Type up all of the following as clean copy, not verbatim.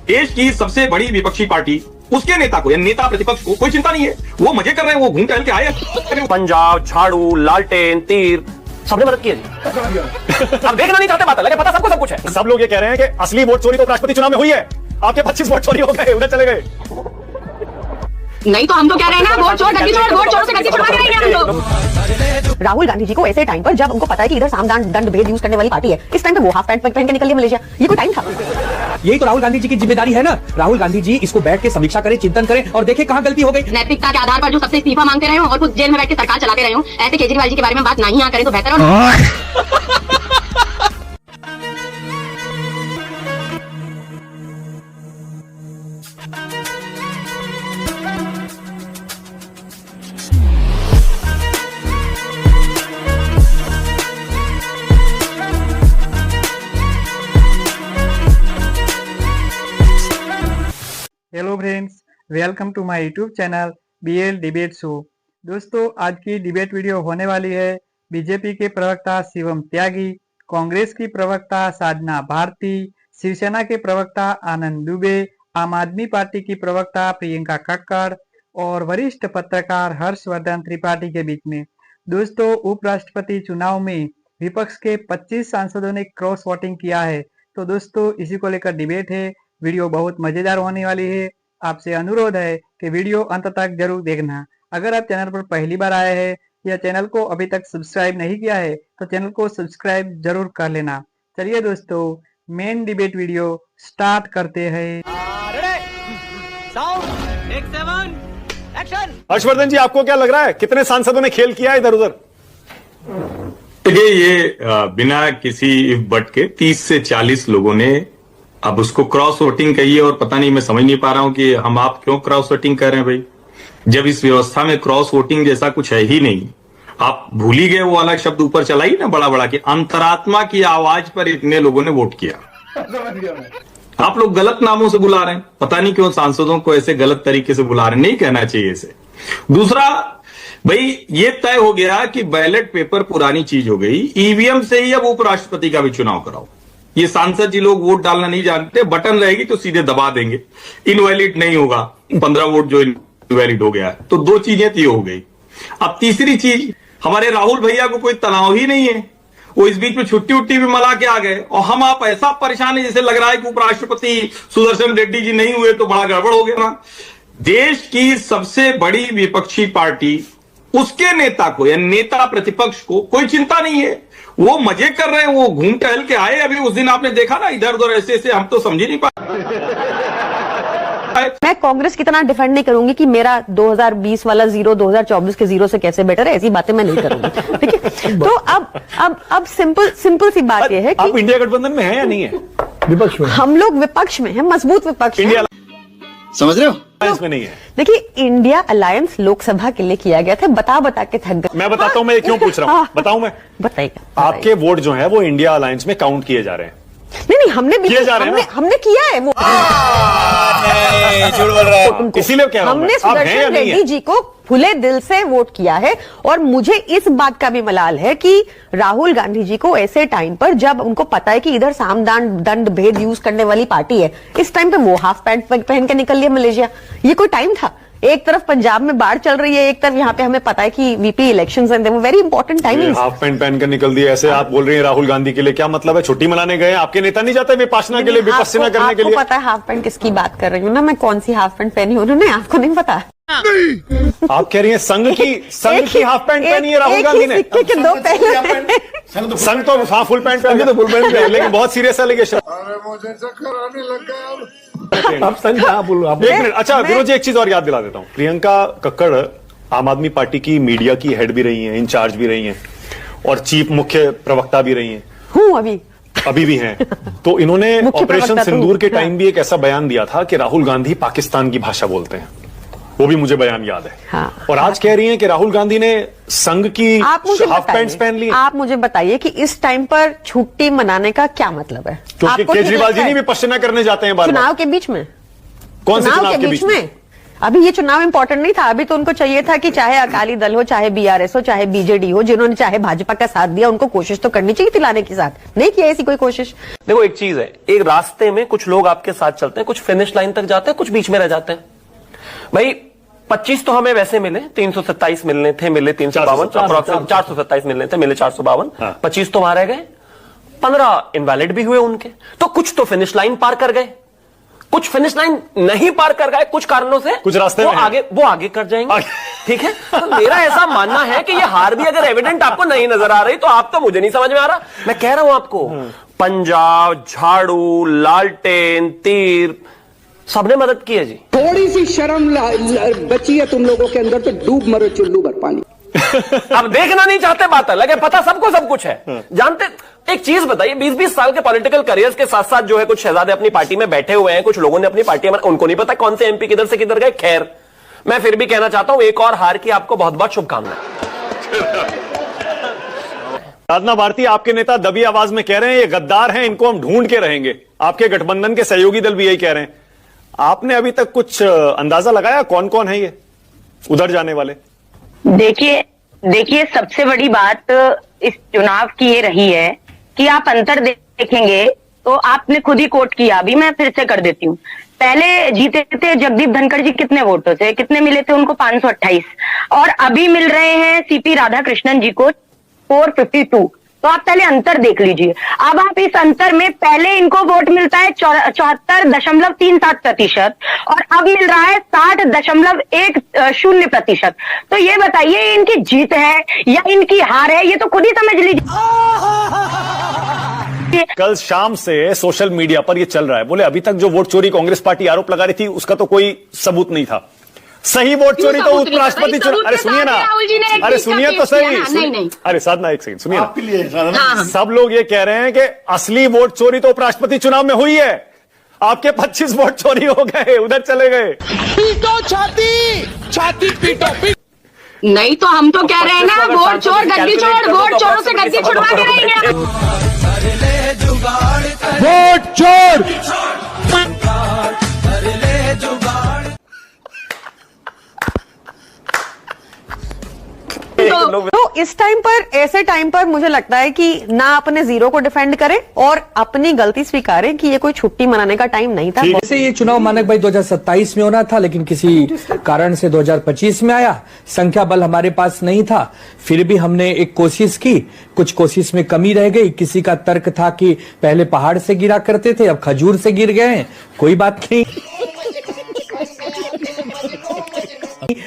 देश की सबसे बड़ी विपक्षी पार्टी, उसके नेता को या नेता प्रतिपक्ष को कोई चिंता नहीं है। वो मजे कर रहे हैं, वो घूम टहल के आए। पंजाब, झाड़ू, लालटेन, तीर, सबने मदद की है जी। अब देखना नहीं चाहते, बात लगे पता सबको सब कुछ है। सब लोग ये कह रहे हैं कि असली वोट चोरी तो राष्ट्रपति चुनाव में हुई है। आपके 25 वोट चोरी हो गए, उधर चले गए। नहीं तो हम तो कह रहे हैं ना, वोट चोर गद्दी चोर, वोट चोरों से गद्दी छुड़वा के रहेंगे हम लोग। राहुल गांधी जी को ऐसे टाइम पर जब उनको पता है कि इधर साम दंड भेद यूज करने वाली पार्टी है, इस टाइम पे वो हाफ पैंट पहन के निकल गए मलेशिया। ये कोई टाइम था? यही तो राहुल गांधी जी की जिम्मेदारी है ना। राहुल गांधी जी इसको बैठ के समीक्षा करें, चिंतन करें और देखें कहां गलती हो गई। नैतिकता के आधार पर जो सबसे इस्तीफा मांगते रहे हो और खुद जेल में बैठ के सरकार चलाते रहे हो, ऐसे केजरीवाल जी के बारे में बात नहीं करें तो बेहतर हो। Hello friends, welcome to my YouTube channel BL debate show. दोस्तों, आज की डिबेट वीडियो होने वाली है बीजेपी के प्रवक्ता शिवम त्यागी, कांग्रेस की प्रवक्ता साधना भारती, शिवसेना के प्रवक्ता आनंद दुबे, आम आदमी पार्टी की प्रवक्ता प्रियंका कक्कड़ और वरिष्ठ पत्रकार हर्षवर्धन त्रिपाठी के बीच में। दोस्तों, उपराष्ट्रपति चुनाव में विपक्ष के 25 सांसदों ने क्रॉस वोटिंग किया है। तो दोस्तों, इसी को लेकर डिबेट है। वीडियो बहुत मजेदार होने वाली है। आपसे अनुरोध है कि वीडियो अंत तक जरूर देखना। अगर आप चैनल पर पहली बार आए हैं या चैनल को अभी तक सब्सक्राइब नहीं किया है तो चैनल को सब्सक्राइब जरूर कर लेना। चलिए दोस्तों, मेन डिबेट वीडियो स्टार्ट करते हैं। हर्षवर्धन जी, आपको क्या लग रहा है कितने सांसदों ने खेल किया इधर उधर? देखिए, ये बिना किसी इफ बट के 30 से 40 लोगों ने, अब उसको क्रॉस वोटिंग कहिए और पता नहीं, मैं समझ नहीं पा रहा हूं कि हम आप क्यों क्रॉस वोटिंग कर रहे हैं भाई, जब इस व्यवस्था में क्रॉस वोटिंग जैसा कुछ है ही नहीं। आप भूल ही गए वो अलग शब्द ऊपर चला ही ना बड़ा बड़ा कि अंतरात्मा की आवाज पर इतने लोगों ने वोट किया। आप लोग गलत नामों से बुला रहे हैं, पता नहीं क्यों सांसदों को ऐसे गलत तरीके से बुला रहे हैं, नहीं कहना चाहिए इसे। दूसरा भाई, ये तय हो गया कि बैलेट पेपर पुरानी चीज हो गई, ईवीएम से ही अब उपराष्ट्रपति का भी चुनाव कराओ। ये सांसद जी लोग वोट डालना नहीं जानते, बटन रहेगी तो सीधे दबा देंगे, इनवैलिड नहीं होगा। 15 वोट जो इनवैलिड हो गया, तो 2 चीजें तो हो गई। अब तीसरी चीज, हमारे राहुल भैया को कोई तनाव ही नहीं है, वो इस बीच में छुट्टी उट्टी भी मला के आ गए और हम आप ऐसा परेशान है जैसे लग रहा है कि उपराष्ट्रपति सुदर्शन रेड्डी जी नहीं हुए तो बड़ा गड़बड़ हो गया ना। देश की सबसे बड़ी विपक्षी पार्टी, उसके नेता को या नेता प्रतिपक्ष को कोई चिंता नहीं है। वो मजे कर रहे हैं, वो घूम टहल के आए। अभी उस दिन आपने देखा ना, इधर उधर ऐसे ऐसे, हम तो समझ ही नहीं पाए। मैं कांग्रेस कितना डिफेंड नहीं करूंगी कि मेरा 2020 वाला जीरो 2024 के जीरो से कैसे बेटर है, ऐसी बातें मैं नहीं करूंगी। ठीक है, तो अब सिंपल सी बात यह है कि आप इंडिया गठबंधन में हैं या नहीं है? विपक्ष में हम लोग विपक्ष में हैं, मजबूत विपक्ष इंडिया है। समझ रहे हो? इसमें नहीं है। देखिए, इंडिया अलायंस लोकसभा के लिए किया गया था, बता के थक गए। मैं बताता हूं मैं ये क्यों पूछ रहा हूं, बताऊं मैं? बताइएगा। आपके वोट जो है वो इंडिया अलायंस में काउंट किए जा रहे हैं। नहीं, हमने भी किए जा रहे हैं ना? हमने किया है वो। झूठ बोल रहा है। इसीलिए कह रहा हूं, हमने सुदर्शन रेड्डी जी को खुले दिल से वोट किया है और मुझे इस बात का भी मलाल है कि राहुल गांधी जी को ऐसे टाइम पर जब उनको पता है कि इधर साम दंड भेद यूज करने वाली पार्टी है, इस टाइम पे वो हाफ पैंट पहन के निकल लिया मलेशिया। ये कोई टाइम था? एक तरफ पंजाब में बाढ़ चल रही है, एक तरफ यहाँ पे हमें पता है कि वीपी इलेक्शंस एंड वो very important timing. Half pant पहन कर निकल दिया, ऐसे आप बोल रही हैं राहुल गांधी के लिए क्या मतलब है? छुट्टी मनाने गए? आपके नेता नहीं जाते विपक्षना के लिए, विपक्षना करने के लिए? आपको पता है हाफ पैंट किसकी बात कर रही हूँ ना मैं, कौन सी हाफ पैंट पहनी उन्होंने, आपको नहीं पता? आप कह रही हैं संघ की हाफ पैंट पहनी है राहुल गांधी ने? सिक्के के 2 पहलू। संघ तो हाँ फुल पैंट पहन, तो फुल पैंट पहन, लेकिन बहुत सीरियस एलिगेशन। मुझे चक्कर आने लग गया। आप संघ कहाँ बोलो आप? एक मिनट, अच्छा विनोद जी, एक चीज और याद दिला देता हूँ। प्रियंका कक्कड़ आम आदमी पार्टी की मीडिया की हेड भी रही हैं, इंचार्ज भी रही हैं और चीफ मुख्य प्रवक्ता भी रही हैं। हूँ अभी भी हैं। तो इन्होंने ऑपरेशन सिंदूर के टाइम भी एक ऐसा बयान दिया था कि राहुल गांधी पाकिस्तान की भाषा बोलते हैं, वो भी मुझे बयान याद है। हाँ। और आज कह रही हैं कि राहुल गांधी ने संघ की हाफ पैंट्स पहन ली। आप मुझे बताइए कि इस टाइम पर छुट्टी मनाने का क्या मतलब है? क्योंकि केजरीवाल जी नहीं विपक्षना करने जाते हैं बार-बार। चुनाव के बीच में? कौन से चुनाव के बीच में? अभी ये चुनाव इंपॉर्टेंट नहीं था, अभी तो उनको चाहिए था कि चाहे अकाली दल हो, चाहे बीआरएस हो, चाहे बीजेडी हो, जिन्होंने चाहे भाजपा का साथ दिया, उनको कोशिश तो करनी चाहिए थी लाने के साथ। नहीं किया ऐसी कोई कोशिश। देखो एक चीज है, एक रास्ते में कुछ लोग आपके साथ चलते हैं, कुछ फिनिश लाइन तक जाते हैं, कुछ बीच में रह जाते हैं। भाई 25 तो हमें वैसे मिले, 327 मिलने थे, मिले 352, 427 मिलने थे, मिले 452, 25 तो वहां रह गए, 15 इनवैलिड भी हुए उनके। तो कुछ तो फिनिश लाइन पार कर गए, कुछ फिनिश लाइन नहीं पार कर गए कुछ कारणों से, कुछ रास्ते वो में आगे कर जाएंगे। ठीक है, तो मेरा ऐसा मानना है कि ये हार भी अगर एविडेंट आपको नहीं नजर आ रही तो आप तो मुझे नहीं समझ में आ रहा। मैं कह रहा हूं आपको, पंजाब, झाड़ू, लालटेन, तीर, सबने मदद की है जी। थोड़ी सी शर्म बची है तुम लोगों के अंदर तो डूब मरो चुल्लू भर पानी। अब देखना नहीं चाहते, बात अलग है, पता सबको सब कुछ है। जानते, एक चीज बताइए, 20-20 साल के पॉलिटिकल करियर्स के साथ साथ जो है कुछ शहजादे अपनी पार्टी में बैठे हुए हैं, कुछ लोगों ने अपनी पार्टी में, उनको नहीं पता कौन से एमपी किधर से किधर गए। खैर, मैं फिर भी कहना चाहता हूं, एक और हार की आपको बहुत बहुत शुभकामनाएं। साधना भारती, आपके नेता दबी आवाज में कह रहे हैं ये गद्दार हैं, इनको हम ढूंढ के रहेंगे। आपके गठबंधन के सहयोगी दल भी यही कह रहे हैं। आपने अभी तक कुछ अंदाजा लगाया कौन कौन है ये उधर जाने वाले? देखिए सबसे बड़ी बात इस चुनाव की ये रही है कि आप अंतर देखेंगे तो आपने खुद ही कोट किया, अभी मैं फिर से कर देती हूँ। पहले जीते थे जगदीप धनखड़ जी कितने वोटों से, कितने मिले थे उनको? 528, और अभी मिल रहे हैं सीपी राधाकृष्णन जी को 452। तो आप पहले अंतर देख लीजिए। अब आप इस अंतर में, पहले इनको वोट मिलता है 74.37% और अब मिल रहा है 60.10%। तो ये बताइए इनकी जीत है या इनकी हार है, ये तो खुद ही समझ लीजिए। कल शाम से सोशल मीडिया पर यह चल रहा है, बोले अभी तक जो वोट चोरी कांग्रेस पार्टी आरोप लगा रही थी उसका तो कोई सबूत नहीं था। सही वोट चोरी तो उपराष्ट्रपति चुनाव। अरे सुनिए ना, अरे सुनिए तो सही। अरे साधना एक सेकंड सुनिए ना, सब लोग ये कह रहे हैं कि असली वोट चोरी तो उपराष्ट्रपति चुनाव में हुई है। आपके 25 वोट चोरी हो गए, उधर चले गए। पीटो छाती पीटो। नहीं तो हम तो कह रहे हैं ना, वोट चोर गद्दी चोर, वोट चोरों से गद्दी छुड़वा के रहेंगे। वोट चोर। तो इस टाइम पर, ऐसे टाइम पर मुझे लगता है कि ना अपने जीरो को डिफेंड करें और अपनी गलती स्वीकारें कि ये कोई छुट्टी मनाने का टाइम नहीं था। वैसे ये चुनाव मानक भाई 2027 में होना था, लेकिन किसी कारण से 2025 में आया। संख्या बल हमारे पास नहीं था, फिर भी हमने एक कोशिश की, कुछ कोशिश में कमी रह गई। किसी का तर्क था कि पहले पहाड़ से गिरा करते थे, अब खजूर से गिर गए हैं, कोई बात नहीं।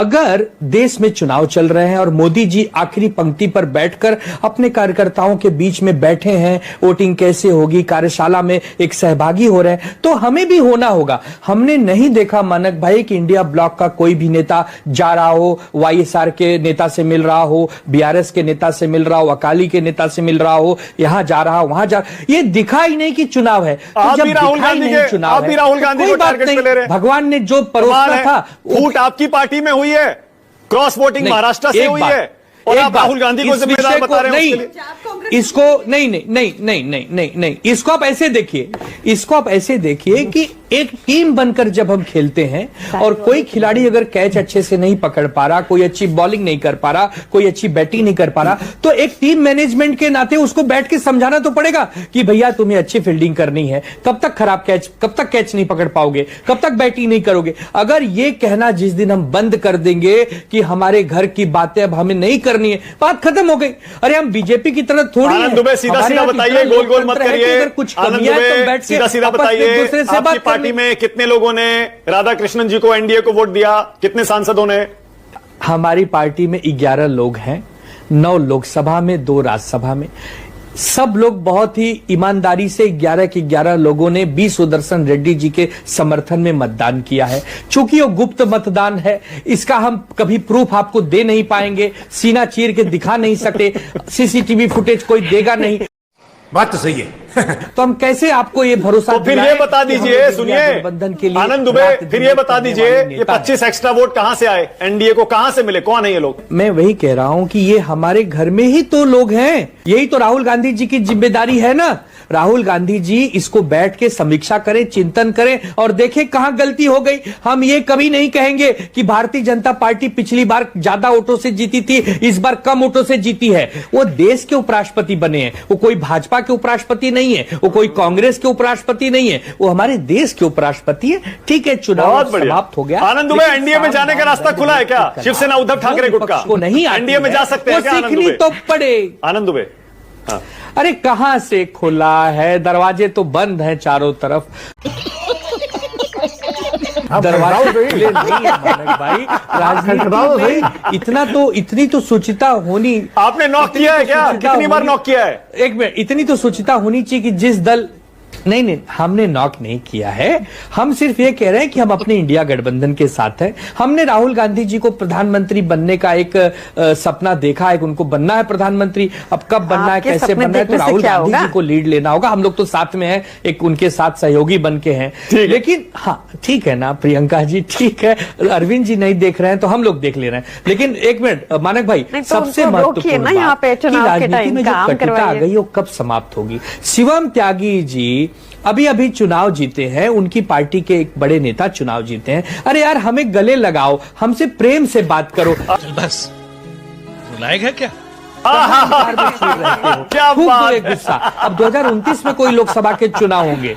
अगर देश में चुनाव चल रहे हैं और मोदी जी आखिरी पंक्ति पर बैठकर अपने कार्यकर्ताओं के बीच में बैठे हैं, वोटिंग कैसे होगी, कार्यशाला में एक सहभागी हो रहे हैं, तो हमें भी होना होगा। हमने नहीं देखा मानक भाई कि इंडिया ब्लॉक का कोई भी नेता जा रहा हो, वाईएसआर के नेता से मिल रहा हो, बीआरएस के नेता से मिल रहा हो, अकाली के नेता से मिल रहा हो, यहां जा रहा हो, वहां जा, ये दिखा ही नहीं कि चुनाव है। आप भी राहुल गांधी को टारगेट पे ले रहे हैं। भगवान ने जो परोसा था, फूट आपकी पार्टी में हुई है, क्रॉस वोटिंग महाराष्ट्र से हुई है, और आप राहुल गांधी को जिम्मेदार बता रहे हैं उसके लिए। इसको नहीं, इसको आप ऐसे देखिए, इसको आप ऐसे देखिए कि एक टीम बनकर जब हम खेलते हैं और कोई खिलाड़ी अगर कैच अच्छे से नहीं पकड़ पा रहा, कोई अच्छी बॉलिंग नहीं कर पा रहा, कोई अच्छी बैटिंग नहीं कर पा रहा, तो एक टीम मैनेजमेंट के नाते उसको बैठ के समझाना तो पड़ेगा कि भैया तुम्हें अच्छी फील्डिंग करनी है, कब तक खराब कैच, कब तक कैच नहीं पकड़ पाओगे, कब तक बैटिंग नहीं करोगे। अगर ये कहना जिस दिन हम बंद कर देंगे कि हमारे घर की बातें अब हमें नहीं करनी है, बात खत्म हो गई। अरे हम बीजेपी की तरह थोड़ी आनंद दुबे सीधा सीधा बताइए, गोल गोल मत करिए। कुछ आनंद दुबे सीधा सीधा बताइए, आपकी पार्टी में कितने लोगों ने राधाकृष्णन जी को, एनडीए को वोट दिया, कितने सांसदों ने? हमारी पार्टी में 11 लोग हैं, 9 लोकसभा में, 2 राज्यसभा में। सब लोग बहुत ही ईमानदारी से 11 के 11 लोगों ने बी सुदर्शन रेड्डी जी के समर्थन में मतदान किया है। चूंकि वो गुप्त मतदान है, इसका हम कभी प्रूफ आपको दे नहीं पाएंगे, सीना चीर के दिखा नहीं सकते, सीसीटीवी फुटेज कोई देगा नहीं। बात तो सही है। तो हम कैसे आपको ये भरोसा, तो फिर ये बता दीजिए, सुनिए आनंद दुबे, फिर ये बता दीजिए ये 25 एक्स्ट्रा वोट कहां से आए, एनडीए को कहां से मिले, कौन है ये लोग? मैं वही कह रहा हूं कि ये हमारे घर में ही तो लोग हैं यही तो राहुल गांधी जी की जिम्मेदारी है ना। राहुल गांधी जी इसको बैठ के समीक्षा करें, चिंतन करें और देखें कहां गलती हो गई। हम ये कभी नहीं कहेंगे कि भारतीय जनता पार्टी पिछली बार ज्यादा वोटों से जीती थी, इस बार कम वोटों से जीती है। वो देश के उपराष्ट्रपति बने हैं, वो कोई भाजपा के उपराष्ट्रपति नहीं है, वो कोई कांग्रेस के उपराष्ट्रपति नहीं है, वो हमारे देश के उपराष्ट्रपति है। ठीक है, चुनाव समाप्त हो गया। आनंद दुबे, एनडीए में जाने का रास्ता खुला है क्या? शिवसेना उद्धव ठाकरे गुट का को नहीं, एनडीए में जा सकते हैं क्या? सीखनी तो पड़े। आनंद दुबे, हाँ। अरे कहां से खुला है, दरवाजे तो बंद हैं चारों तरफ। दरवाजे खुले नहीं है मानक भाई। राजनीति में इतनी तो सुचिता होनी। आपने नॉक किया है क्या? कितनी बार नॉक किया है? एक मिनट, इतनी तो सुचिता होनी चाहिए कि जिस दल नहीं, हमने नॉक नहीं किया है। हम सिर्फ ये कह रहे हैं कि हम अपने इंडिया गठबंधन के साथ हैं। हमने राहुल गांधी जी को प्रधानमंत्री बनने का एक सपना देखा है, उनको बनना है प्रधानमंत्री। अब कब बनना है, कैसे बनना है, तो राहुल गांधी जी को लीड लेना होगा। हम लोग तो साथ में हैं, एक उनके साथ सहयोगी बन के हैं। लेकिन हाँ, ठीक है ना प्रियंका जी, ठीक है। अरविंद जी नहीं देख रहे हैं तो हम लोग देख ले रहे हैं। लेकिन एक मिनट मानक भाई, सबसे महत्वपूर्ण बात कि राजनीति में जो कटुता आ गई वो कब समाप्त होगी? शिवम त्यागी जी अभी चुनाव जीते हैं, उनकी पार्टी के एक बड़े नेता चुनाव जीते हैं। अरे यार, हमें गले लगाओ, हमसे प्रेम से बात करो। बस बुलाएगा क्या? क्या बात है? गुस्सा। अब 2029 में कोई लोकसभा के चुनाव होंगे।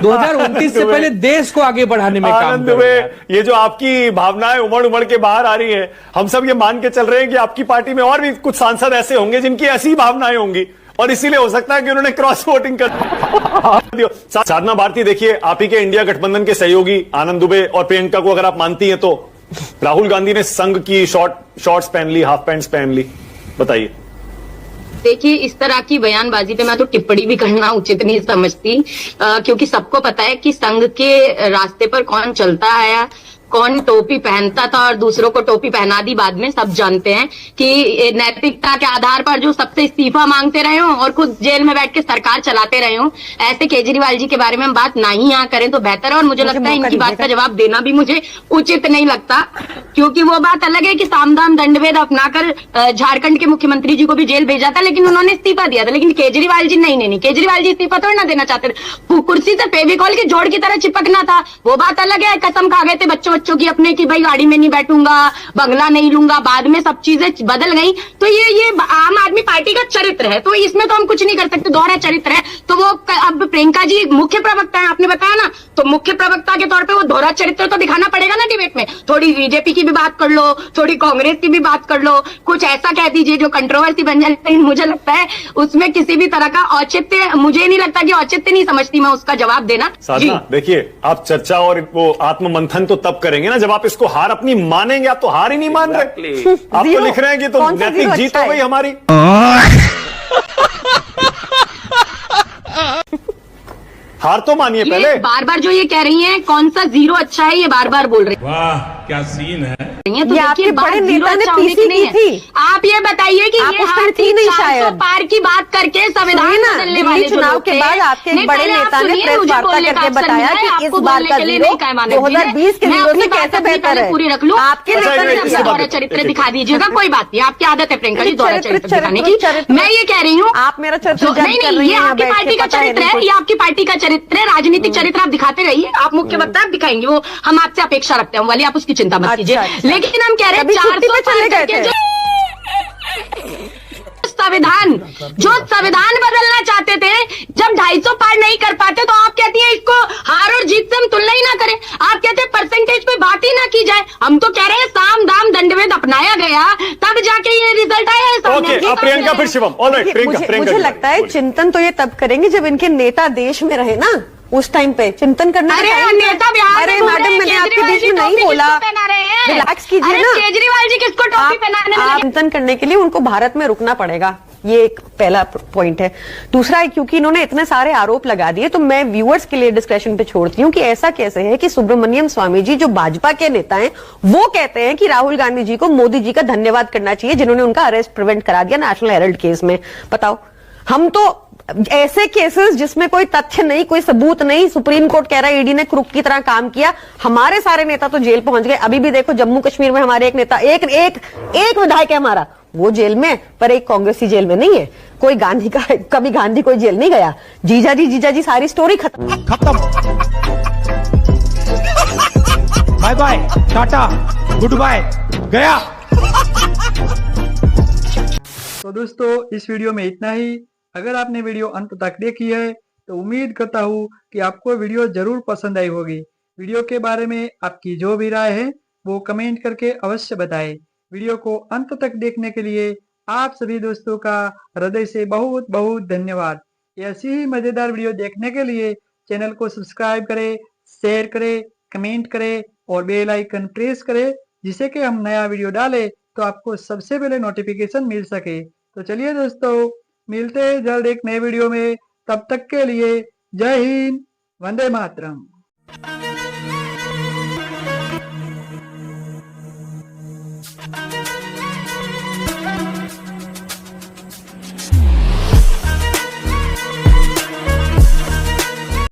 2029 से पहले देश को आगे बढ़ाने में काम करो। ये जो आपकी भावनाएं उमड़ के बाहर आ रही है, हम सब ये मान के चल रहे हैं कि आपकी पार्टी में और भी कुछ सांसद ऐसे होंगे जिनकी ऐसी भावनाएं होंगी और इसीलिए हो सकता है कि उन्होंने क्रॉस वोटिंग कर दिया। साधना भारती, देखिए, आप ही के इंडिया गठबंधन के सहयोगी आनंद दुबे और प्रियंका को अगर आप मानती हैं तो राहुल गांधी ने संघ की शॉर्ट्स पहन ली, हाफ पैंट्स पहन ली, बताइए। देखिए, इस तरह की बयानबाजी पे मैं तो टिप्पणी भी करना उचित नहीं समझती, क्योंकि सबको पता है कि संघ के रास्ते पर कौन चलता है, कौन टोपी पहनता था और दूसरों को टोपी पहना दी बाद में। सब जानते हैं कि नैतिकता के आधार पर जो सबसे इस्तीफा मांगते रहे हो और खुद जेल में बैठ के सरकार चलाते रहे हो, ऐसे केजरीवाल जी के बारे में हम बात ना ही यहाँ करें तो बेहतर है। और मुझे लगता है इनकी बात का जवाब देना भी मुझे उचित नहीं लगता, क्योंकि वो बात अलग है कि सामदान दंडभेद अपनाकर झारखंड के मुख्यमंत्री जी को भी जेल भेजा था, लेकिन उन्होंने इस्तीफा दिया था। लेकिन केजरीवाल जी नहीं, केजरीवाल जी इस्तीफा थोड़ी ना देना चाहते थे, कुर्सी से फेविकॉल के जोड़ की तरह चिपकना था। वो बात अलग है, कसम खा गए थे बच्चों की अपने कि भाई गाड़ी में नहीं बैठूंगा, बंगला नहीं लूंगा। बाद में सब चीजें बदल गई। तो ये आम आदमी पार्टी का चरित्र है, तो इसमें तो हम कुछ नहीं कर सकते, दोहरा चरित्र है। तो वो अब प्रियंका जी मुख्य प्रवक्ता है, आपने बताया ना, तो मुख्य प्रवक्ता के तौर पे वो दोहरा चरित्र तो दिखाना पड़ेगा ना डिबेट में। थोड़ी बीजेपी की भी बात कर लो, थोड़ी कांग्रेस की भी बात कर लो, कुछ ऐसा कह दीजिए जो कंट्रोवर्सी बन जाए। लेकिन मुझे लगता है उसमें किसी भी तरह का औचित्य, मुझे नहीं लगता कि औचित्य नहीं समझती मैं उसका जवाब देना। साधना, देखिए, आप चर्चा और वो आत्ममंथन तो तब करेंगे ना जब आप इसको हार अपनी मानेंगे। आप तो हार ही नहीं मान रहे। आप तो लिख रहे हैं कि तो नैतिक जीत हो गई हमारी। हार तो मानिए पहले। बार बार जो ये कह रही हैं कौन सा जीरो अच्छा है, ये बार बार बोल रही है। वाह क्या सीन है। तो आपके बड़े नेता ने पीसी की थी। आप ये बताइए कि आप ये उस पर थी नहीं शायद। पार की बात करके संविधान बदलने वाले चुनाव के बाद आपके एक बड़े नेता ने प्रेस वार्ता करके बताया कि इस बार का जीरो 2020 के जीरो से कैसे बेहतर है। पूरी रख लूं, आपके दोहरा चरित्र दिखा दीजिएगा, कोई बात नहीं, आपकी आदत है प्रियंका जी दोहरा चरित्र दिखाने की। मैं ये कह रही हूँ, आप मेरा चरित्र नहीं, ये आपकी पार्टी का चरित्र है, ये आपकी पार्टी का चरित्र है। राजनीतिक चरित्र आप दिखाते रहिए, आप मुख्य वक्ता आप दिखाएंगे, वो हम आपसे अपेक्षा रखते हैं वाली, आप उसकी चिंता मत कीजिए। लेकिन हम कह रहे हैं 400 पार करके जो संविधान बदलना चाहते थे, जब 250 पार नहीं कर पाते, तो आप कहती हैं इसको हार और जीत से हम तुलना ही ना करें। आप कहते हैं परसेंटेज पे बात ही ना की जाए। हम तो कह रहे हैं साम दाम दंडभेद अपनाया गया, तब जाके ये रिजल्ट आया है सामने। प्रियंका फिर शिवम, ऑलराइट प्रियंका। मुझे लगता है चिंतन तो ये तब करेंगे जब इनके नेता देश में रहे ना, उस टाइम पे चिंतन करना। अरे नेता बिहार, अरे मैडम, मैंने आपके बीच में नहीं बोला, रिलैक्स कीजिए ना। केजरीवाल जी किसको टोपी पहनाने में? चिंतन करने के लिए उनको भारत में रुकना पड़ेगा, ये एक पहला पॉइंट है। दूसरा है, क्योंकि इन्होंने इतने सारे आरोप लगा दिए, तो मैं व्यूअर्स के लिए डिस्कशन पे छोड़ती हूँ कि ऐसा कैसे है कि सुब्रमण्यम स्वामी जी जो भाजपा के नेता हैं, वो कहते हैं कि राहुल गांधी जी को मोदी जी का धन्यवाद करना चाहिए जिन्होंने उनका अरेस्ट प्रिवेंट करा दिया नेशनल हेराल्ड केस में। बताओ, हम तो ऐसे केसेस जिसमें कोई तथ्य नहीं, कोई सबूत नहीं, सुप्रीम कोर्ट कह रहा है ईडी ने क्रुक की तरह काम किया, हमारे सारे नेता तो जेल पहुंच गए। अभी भी देखो जम्मू कश्मीर में हमारे एक नेता, एक विधायक है हमारा, वो जेल में, पर एक कांग्रेसी जेल में नहीं है। कोई गांधी का, कभी गांधी कोई जेल नहीं गया। जीजा जी सारी स्टोरी खत्म। Bye bye, tata, goodbye, गया। तो दोस्तों इस वीडियो में इतना ही। अगर आपने वीडियो अंत तक देखी है तो उम्मीद करता हूँ कि आपको वीडियो जरूर पसंद आई होगी। वीडियो के बारे में आपकी जो भी राय है वो कमेंट करके अवश्य बताएं। वीडियो को अंत तक देखने के लिए आप सभी दोस्तों का हृदय से बहुत बहुत धन्यवाद। ऐसी ही मजेदार वीडियो देखने के लिए चैनल को सब्सक्राइब करें, शेयर करें, कमेंट करें और बेल आइकन प्रेस करें, जिससे कि हम नया वीडियो डालें तो आपको सबसे पहले नोटिफिकेशन मिल सके। तो चलिए दोस्तों, मिलते हैं जल्द एक नए वीडियो में। तब तक के लिए जय हिंद, वंदे मातरम।